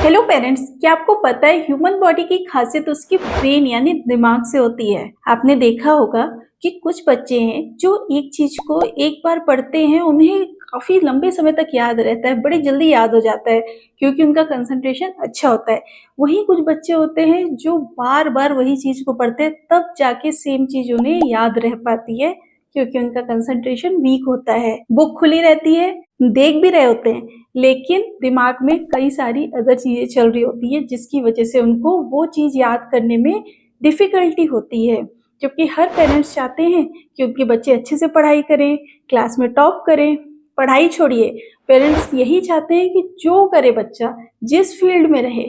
Hello parents, क्या आपको पता है ह्यूमन बॉडी की खासियत उसकी ब्रेन यानी दिमाग से होती है। आपने देखा होगा कि कुछ बच्चे हैं जो एक चीज को एक बार पढ़ते हैं, उन्हें काफी लंबे समय तक याद रहता है, बड़ी जल्दी याद हो जाता है क्योंकि उनका कंसंट्रेशन अच्छा होता है। वहीं कुछ बच्चे होते हैं जो बार बार वही चीज को पढ़ते हैं, तब जाके सेम चीज उन्हें याद रह पाती है क्योंकि उनका कंसंट्रेशन वीक होता है। बुक खुली रहती है, देख भी रहे होते हैं, लेकिन दिमाग में कई सारी अदर चीजें चल रही होती है जिसकी वजह से उनको वो चीज याद करने में डिफिकल्टी होती है। क्योंकि हर पेरेंट्स चाहते हैं कि उनके बच्चे अच्छे से पढ़ाई करें, क्लास में टॉप करें। पढ़ाई छोड़िए, पेरेंट्स यही चाहते हैं कि जो करे बच्चा, जिस फील्ड में रहे,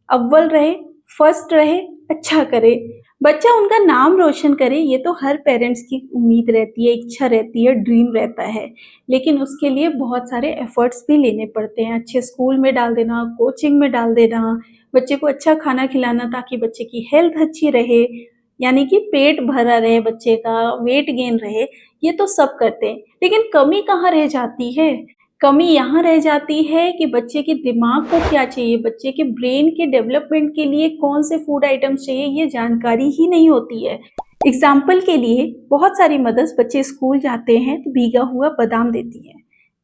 अव्वल रहे, फर्स्ट रहे, अच्छा करे, बच्चा उनका नाम रोशन करे। ये तो हर पेरेंट्स की उम्मीद रहती है, इच्छा रहती है, ड्रीम रहता है। लेकिन उसके लिए बहुत सारे एफर्ट्स भी लेने पड़ते हैं। अच्छे स्कूल में डाल देना, कोचिंग में डाल देना, बच्चे को अच्छा खाना खिलाना ताकि बच्चे की हेल्थ अच्छी रहे, यानी कि पेट भरा रहे बच्चे का, वेट गेन रहे। ये तो सब करते हैं, लेकिन कमी कहाँ रह जाती है? कमी यहाँ रह जाती है कि बच्चे के दिमाग को क्या चाहिए, बच्चे के ब्रेन के डेवलपमेंट के लिए कौन से फूड आइटम्स चाहिए, ये जानकारी ही नहीं होती है। एग्जाम्पल के लिए बहुत सारी मदर्स बच्चे स्कूल जाते हैं तो भीगा हुआ बादाम देती है,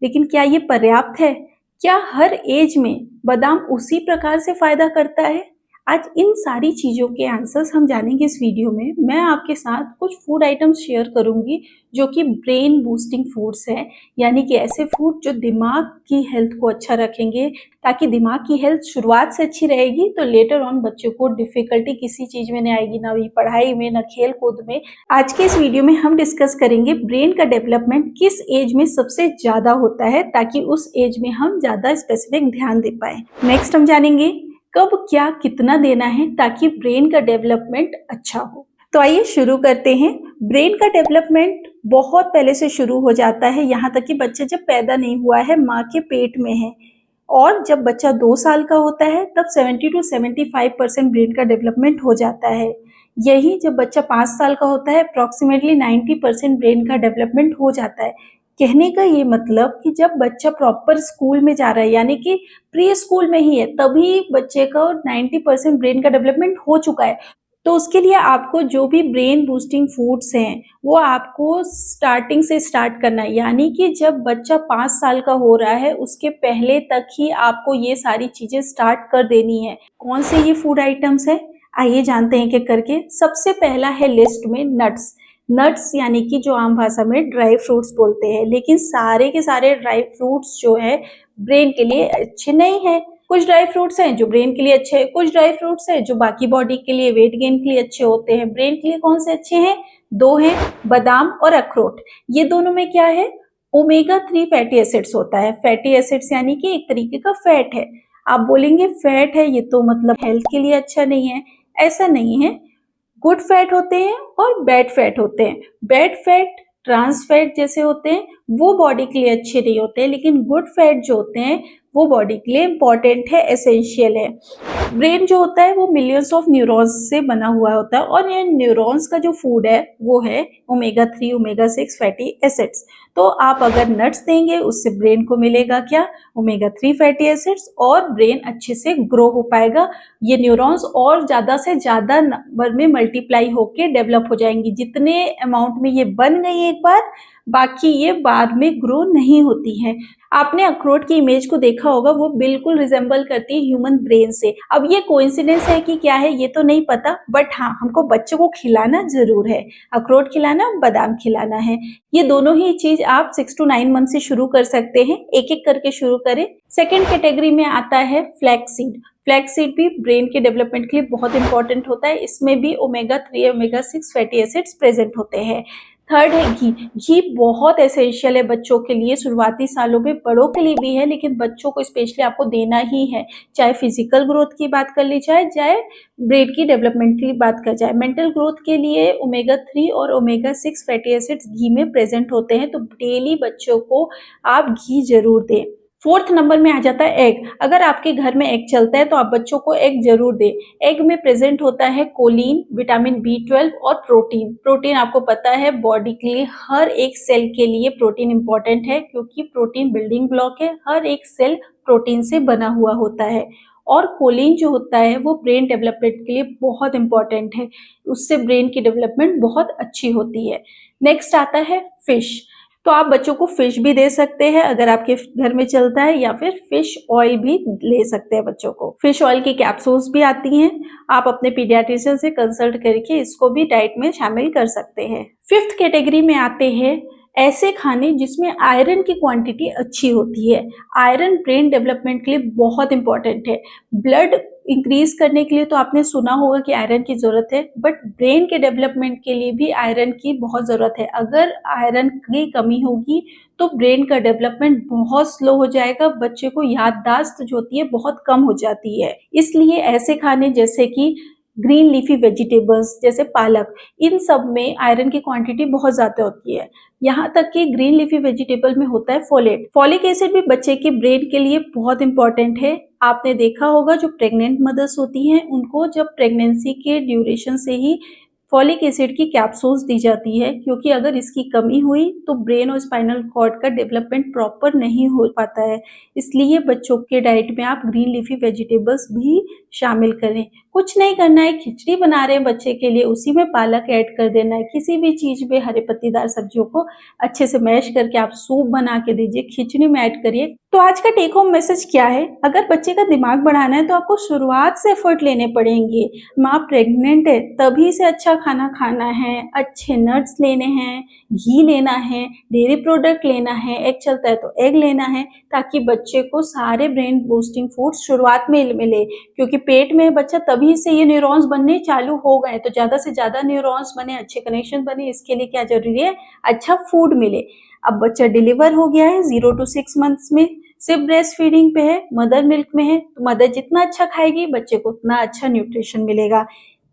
लेकिन क्या ये पर्याप्त है? क्या हर एज में बादाम उसी प्रकार से फायदा करता है? आज इन सारी चीजों के आंसर्स हम जानेंगे इस वीडियो में। मैं आपके साथ कुछ फूड आइटम्स शेयर करूंगी जो कि ब्रेन बूस्टिंग फूड्स हैं, यानी कि ऐसे फूड जो दिमाग की हेल्थ को अच्छा रखेंगे, ताकि दिमाग की हेल्थ शुरुआत से अच्छी रहेगी तो लेटर ऑन बच्चों को डिफिकल्टी किसी चीज में नहीं आएगी, ना भी पढ़ाई में, ना खेल कूद में। आज के इस वीडियो में हम डिस्कस करेंगे ब्रेन का डेवलपमेंट किस एज में सबसे ज्यादा होता है, ताकि उस एज में हम ज्यादा स्पेसिफिक ध्यान दे पाए। नेक्स्ट हम जानेंगे कब क्या कितना देना है ताकि ब्रेन का डेवलपमेंट अच्छा हो। तो आइए शुरू करते हैं। ब्रेन का डेवलपमेंट बहुत पहले से शुरू हो जाता है, यहाँ तक कि बच्चा जब पैदा नहीं हुआ है, माँ के पेट में है, और जब बच्चा 2 साल का होता है तब 70 to 75% ब्रेन का डेवलपमेंट हो जाता है। यही जब बच्चा 5 साल का होता है अप्रोक्सीमेटली 90% ब्रेन का डेवलपमेंट हो जाता है। कहने का ये मतलब कि जब बच्चा प्रॉपर स्कूल में जा रहा है, यानी कि प्री स्कूल में ही है, तभी बच्चे का 90% ब्रेन का डेवलपमेंट हो चुका है। तो उसके लिए आपको जो भी ब्रेन बूस्टिंग फूड्स हैं वो आपको स्टार्टिंग से स्टार्ट करना है, यानी कि जब बच्चा 5 साल का हो रहा है उसके पहले तक ही आपको ये सारी चीजें स्टार्ट कर देनी है। कौन से ये फूड आइटम्स है, आइए जानते हैं कि करके। सबसे पहला है लिस्ट में नट्स। नट्स यानी कि जो आम भाषा में ड्राई फ्रूट्स बोलते हैं, लेकिन सारे के सारे ड्राई फ्रूट्स जो है ब्रेन के लिए अच्छे नहीं है। कुछ ड्राई फ्रूट्स हैं जो ब्रेन के लिए अच्छे हैं, कुछ ड्राई फ्रूट्स हैं जो बाकी बॉडी के लिए, वेट गेन के लिए अच्छे होते हैं। ब्रेन के लिए कौन से अच्छे हैं? 2 हैं, बादाम और अखरोट। ये दोनों में क्या है? ओमेगा 3 फैटी एसिड्स होता है। फैटी एसिड्स यानी कि एक तरीके का फैट है। आप बोलेंगे फैट है ये तो मतलब हेल्थ के लिए अच्छा नहीं है, ऐसा नहीं है। गुड फैट होते हैं और बैड फैट होते हैं। बैड फैट ट्रांस फैट जैसे होते हैं, वो बॉडी के लिए अच्छे नहीं होते हैं, लेकिन गुड फैट जो होते हैं वो बॉडी के लिए इंपॉर्टेंट है, एसेंशियल है। ब्रेन जो होता है वो मिलियंस ऑफ न्यूरॉन्स से बना हुआ होता है, और ये न्यूरॉन्स का जो फूड है वो है ओमेगा 3 ओमेगा 6 फैटी एसिड्स। तो आप अगर नट्स देंगे उससे ब्रेन को मिलेगा क्या? ओमेगा 3 फैटी एसिड्स, और ब्रेन अच्छे से ग्रो हो पाएगा। ये न्यूरॉन्स और ज्यादा से ज्यादा नंबर में मल्टीप्लाई होके डेवलप हो जाएंगी। जितने अमाउंट में ये बन गई एक बार, बाकी ये बाद में ग्रो नहीं होती है। आपने अखरोट की इमेज को देखा होगा, वो बिल्कुल रिजेंबल करती है ह्यूमन ब्रेन से। अब ये कोइंसिडेंस है कि क्या है ये तो नहीं पता, बट हाँ, हमको बच्चों को खिलाना जरूर है। अखरोट खिलाना, बादाम खिलाना है। ये दोनों ही चीज आप 6 to 9 मंथ से शुरू कर सकते हैं, एक एक करके शुरू करें। सेकेंड कैटेगरी में आता है फ्लैक्स सीड। फ्लैक्स सीड भी ब्रेन के डेवलपमेंट के लिए बहुत इंपॉर्टेंट होता है। इसमें भी omega 3 omega 6 fatty acids present होते हैं। थर्ड है घी। घी बहुत एसेंशियल है बच्चों के लिए, शुरुआती सालों में, बड़ों के लिए भी है, लेकिन बच्चों को स्पेशली आपको देना ही है। चाहे फिजिकल ग्रोथ की बात कर ली जाए, चाहे ब्रेन की डेवलपमेंट की बात कर जाए। मेंटल ग्रोथ के लिए ओमेगा 3 और ओमेगा 6 फैटी एसिड्स घी में प्रेजेंट होते हैं, तो डेली बच्चों को आप घी जरूर दें। फोर्थ नंबर में आ जाता है एग। अगर आपके घर में एग चलता है तो आप बच्चों को एग जरूर दें। एग में प्रेजेंट होता है कोलिन, विटामिन B12 और प्रोटीन। प्रोटीन आपको पता है बॉडी के लिए, हर एक सेल के लिए प्रोटीन इंपॉर्टेंट है, क्योंकि प्रोटीन बिल्डिंग ब्लॉक है। हर एक सेल प्रोटीन से बना हुआ होता है। और कोलिन जो होता है वो ब्रेन डेवलपमेंट के लिए बहुत इंपॉर्टेंट है, उससे ब्रेन की डेवलपमेंट बहुत अच्छी होती है। नेक्स्ट आता है फिश। तो आप बच्चों को फिश भी दे सकते हैं अगर आपके घर में चलता है, या फिर फिश ऑयल भी ले सकते हैं बच्चों को। फिश ऑयल की कैप्सूल्स भी आती हैं, आप अपने पीडियाट्रिशियन से कंसल्ट करके इसको भी डाइट में शामिल कर सकते हैं। फिफ्थ कैटेगरी में आते हैं ऐसे खाने जिसमें आयरन की क्वांटिटी अच्छी होती है। आयरन ब्रेन डेवलपमेंट के लिए बहुत इंपॉर्टेंट है। ब्लड इंक्रीज करने के लिए तो आपने सुना होगा कि आयरन की जरूरत है, बट ब्रेन के डेवलपमेंट के लिए भी आयरन की बहुत जरूरत है। अगर आयरन की कमी होगी तो ब्रेन का डेवलपमेंट बहुत स्लो हो जाएगा, बच्चे को याददाश्त जो होती है बहुत कम हो जाती है। इसलिए ऐसे खाने जैसे कि ग्रीन लीफी वेजिटेबल्स जैसे पालक, इन सब में आयरन की क्वांटिटी बहुत ज्यादा होती है। यहाँ तक कि ग्रीन लीफी वेजिटेबल में होता है फोलेट। फॉलिक एसिड भी बच्चे के ब्रेन के लिए बहुत इंपॉर्टेंट है। आपने देखा होगा जो प्रेग्नेंट मदर्स होती हैं उनको जब प्रेगनेंसी के ड्यूरेशन से ही फॉलिक एसिड की कैप्सूल्स दी जाती है, क्योंकि अगर इसकी कमी हुई तो ब्रेन और स्पाइनल कॉर्ड का डेवलपमेंट प्रॉपर नहीं हो पाता है। इसलिए बच्चों के डाइट में आप ग्रीन लीफी वेजिटेबल्स भी शामिल करें। कुछ नहीं करना है, खिचड़ी बना रहे हैं बच्चे के लिए, उसी में पालक ऐड कर देना है। किसी भी चीज में हरे पत्तेदार सब्जियों को अच्छे से मैश करके आप सूप बना के दीजिए, खिचड़ी में ऐड करिए। तो आज का टेक होम मैसेज क्या है? अगर बच्चे का दिमाग बढ़ाना है तो आपको शुरुआत से एफर्ट लेने पड़ेंगे। माँ प्रेग्नेंट है तभी से अच्छा खाना खाना है, अच्छे नट्स लेने हैं, घी लेना है, डेयरी प्रोडक्ट लेना है, एग चलता है तो एग लेना है, ताकि बच्चे को सारे ब्रेन बूस्टिंग फूड्स शुरुआत में मिले। क्योंकि पेट में बच्चा तभी से ये न्यूरॉन्स बनने चालू हो गए, तो ज्यादा से ज्यादा न्यूरॉन्स बने, अच्छे कनेक्शन बने, इसके लिए क्या जरूरी है? अच्छा फूड मिले। अब बच्चा डिलीवर हो गया है 0 to 6 मंथ्स में, सिर्फ ब्रेस्ट फीडिंग पे है, मदर मिल्क में है, तो मदर जितना अच्छा खाएगी बच्चे को उतना अच्छा न्यूट्रिशन मिलेगा।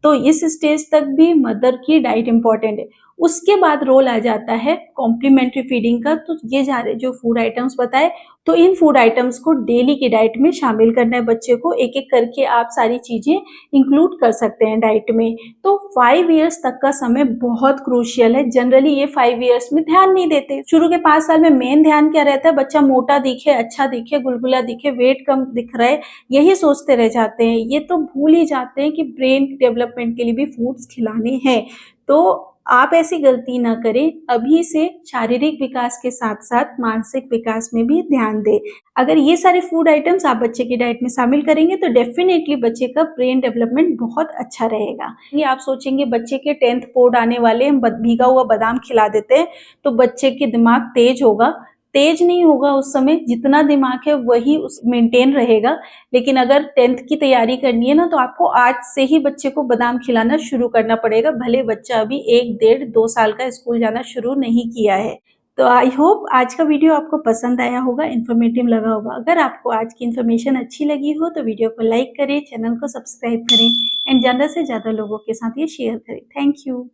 तो इस स्टेज तक भी मदर की डाइट इंपॉर्टेंट है। उसके बाद रोल आ जाता है कॉम्प्लीमेंट्री फीडिंग का। तो ये जो फूड आइटम्स बताए, तो इन फूड आइटम्स को डेली की डाइट में शामिल करना है बच्चे को। एक एक करके आप सारी चीजें इंक्लूड कर सकते हैं डाइट में। तो 5 इयर्स तक का समय बहुत क्रूशियल है। जनरली ये 5 इयर्स में ध्यान नहीं देते। शुरू के 5 साल में मेन ध्यान क्या रहता है? बच्चा मोटा दिखे, अच्छा दिखे, गुलगुला दिखे, वेट कम दिख रहा है, यही सोचते रह जाते हैं। ये तो भूल ही जाते हैं कि ब्रेन डेवलपमेंट के लिए भी फूड्स खिलाने हैं। तो आप ऐसी गलती ना करें, अभी से शारीरिक विकास के साथ साथ मानसिक विकास में भी ध्यान दें। अगर ये सारे फूड आइटम्स आप बच्चे की डाइट में शामिल करेंगे तो डेफिनेटली बच्चे का ब्रेन डेवलपमेंट बहुत अच्छा रहेगा। ये आप सोचेंगे बच्चे के 10th बोर्ड आने वाले, हम भीगा हुआ बादाम खिला देते हैं तो बच्चे की दिमाग तेज होगा। तेज नहीं होगा उस समय, जितना दिमाग है वही उस मेंटेन रहेगा। लेकिन अगर 10th की तैयारी करनी है ना, तो आपको आज से ही बच्चे को बादाम खिलाना शुरू करना पड़ेगा, भले बच्चा अभी 1, 1.5, 2 साल का स्कूल जाना शुरू नहीं किया है। तो आई होप आज का वीडियो आपको पसंद आया होगा, इन्फॉर्मेटिव लगा होगा। अगर आपको आज की इन्फॉर्मेशन अच्छी लगी हो तो वीडियो को लाइक करें, चैनल को सब्सक्राइब करें एंड ज़्यादा से ज़्यादा लोगों के साथ ये शेयर करें। Thank you.